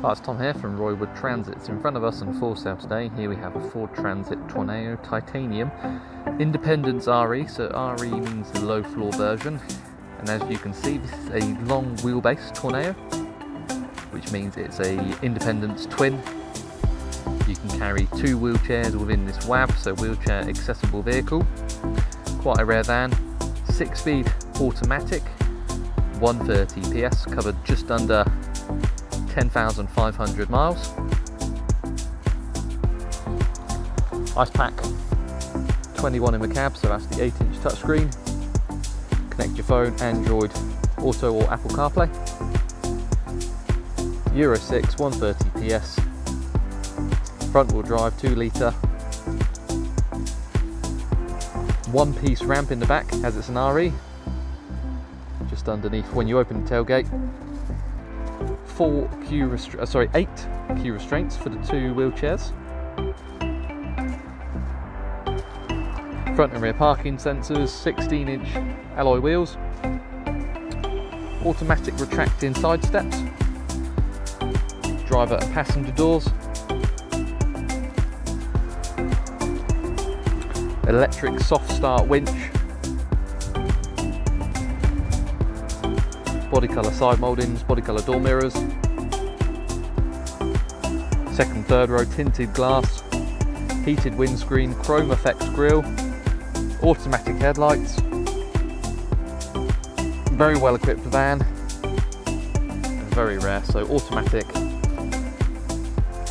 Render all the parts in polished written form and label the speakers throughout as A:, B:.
A: Hi, it's Tom here from Roywood Transits. In front of us and for sale today, here we have a Ford Transit Tourneo Titanium Independence RE, so RE means the low floor version, and as you can see this is a long wheelbase Tourneo, which means it's a Independence twin. You can carry 2 wheelchairs within this WAV, so wheelchair accessible vehicle. Quite a rare van, 6-speed automatic, 130 PS, covered just under 10,500 miles. Ice pack 21 in the cab, so that's the 8-inch touchscreen. Connect your phone, Android Auto or Apple CarPlay. Euro 6, 130 PS. Front wheel drive, 2 litre. 1-piece ramp in the back as it's an RE. Just underneath when you open the tailgate. 8 Q restraints for the 2 wheelchairs. Front and rear parking sensors, 16-inch alloy wheels, automatic retracting side steps, driver and passenger doors, electric soft start winch, body colour side mouldings, body colour door mirrors, second, third row tinted glass, heated windscreen, chrome effects grille, automatic headlights, very well equipped van, and very rare, so automatic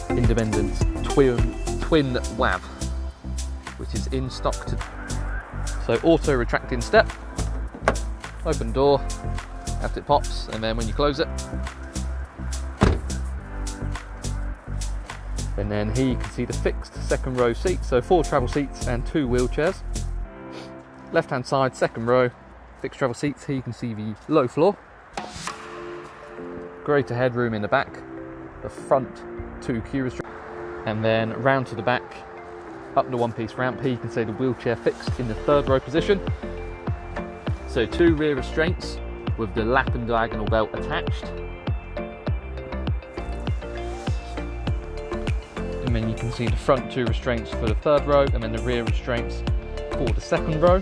A: Independence twin WAV, which is in stock so auto retracting step, open door, after it pops, and then when you close it, and then here you can see the fixed second row seat, so 4 travel seats and 2 wheelchairs. Left hand side, second row, fixed travel seats. Here you can see the low floor, greater headroom in the back, the front 2 Q restraints, and then round to the back, up the 1-piece ramp. Here you can see the wheelchair fixed in the 3rd row position. So 2 rear restraints with the lap and diagonal belt attached. And then you can see the front 2 restraints for the 3rd row, and then the rear restraints for the 2nd row,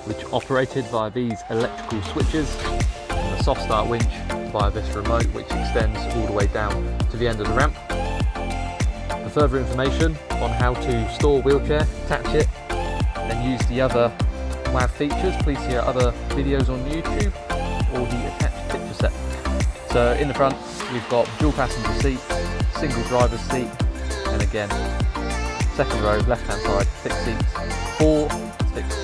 A: which are operated via these electrical switches, and the soft start winch via this remote, which extends all the way down to the end of the ramp. For further information on how to store a wheelchair, attach it, and use the other WAV features, please see our other videos on YouTube or the attached picture set. So in the front we've got dual passenger seats, single driver's seat, and again 2nd row left hand side fixed seats, 4 seats,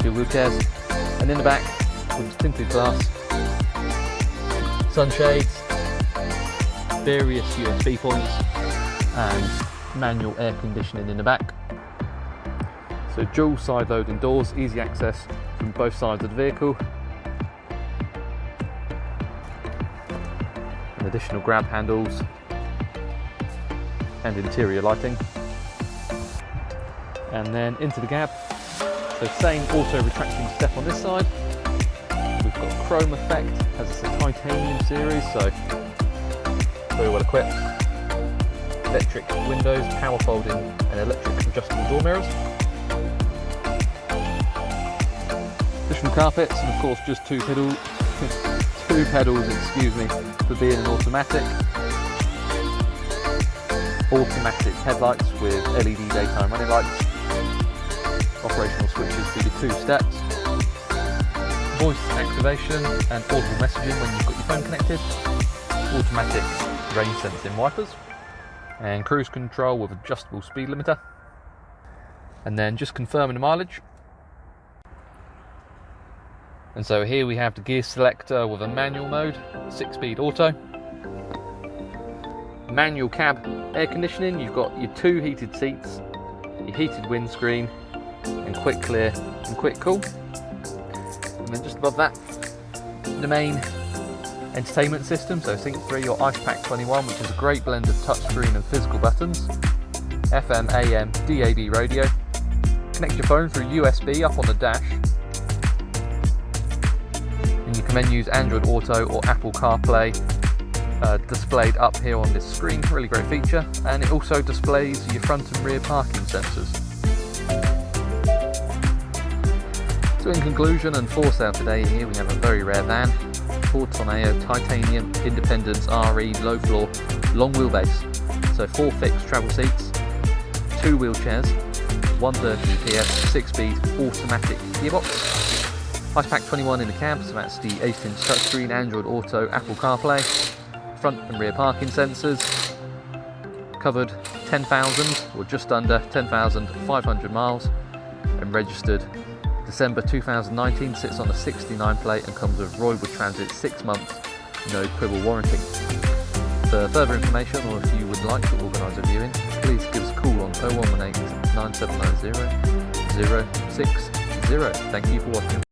A: 2 wheelchairs, and in the back with tinted glass, sunshades, various USB points, and manual air conditioning in the back. So dual side loading doors, easy access from both sides of the vehicle. And additional grab handles and interior lighting. And then into the cab. So same auto retracting step on this side. We've got chrome effect as it's a titanium series, so very well equipped. Electric windows, power folding and electric adjustable door mirrors. Additional carpets, and of course just 2 pedals, excuse me, for being an automatic. Automatic headlights with LED daytime running lights. Operational switches for your 2 steps. Voice activation and audible messaging when you've got your phone connected. Automatic rain sensing wipers. And cruise control with adjustable speed limiter. And then just confirming the mileage. And so here we have the gear selector with a manual mode, 6-speed auto. Manual cab air conditioning, you've got your 2 heated seats, your heated windscreen, and quick clear and quick cool. And then just above that, the main entertainment system, so Sync 3 or Ice Pack 21, which is a great blend of touchscreen and physical buttons. FM, AM, DAB radio. Connect your phone through USB up on the dash. And you can then use Android Auto or Apple CarPlay displayed up here on this screen, really great feature, and it also displays your front and rear parking sensors. So in conclusion, and for sale today here, we have a very rare van, Ford Tourneo Titanium Independence RE low floor long wheelbase. So 4 fixed travel seats, 2 wheelchairs, 130 PS 6-speed automatic gearbox, Ice Pack 21 in the cab, so that's the 8-inch touchscreen, Android Auto, Apple CarPlay, front and rear parking sensors, covered 10,000 or just under 10,500 miles, and registered December 2019, sits on a 69 plate and comes with Royal Transit 6 months, no quibble warranty. For further information, or if you would like to organise a viewing, please give us a call on 0118 9790 060. Thank you for watching.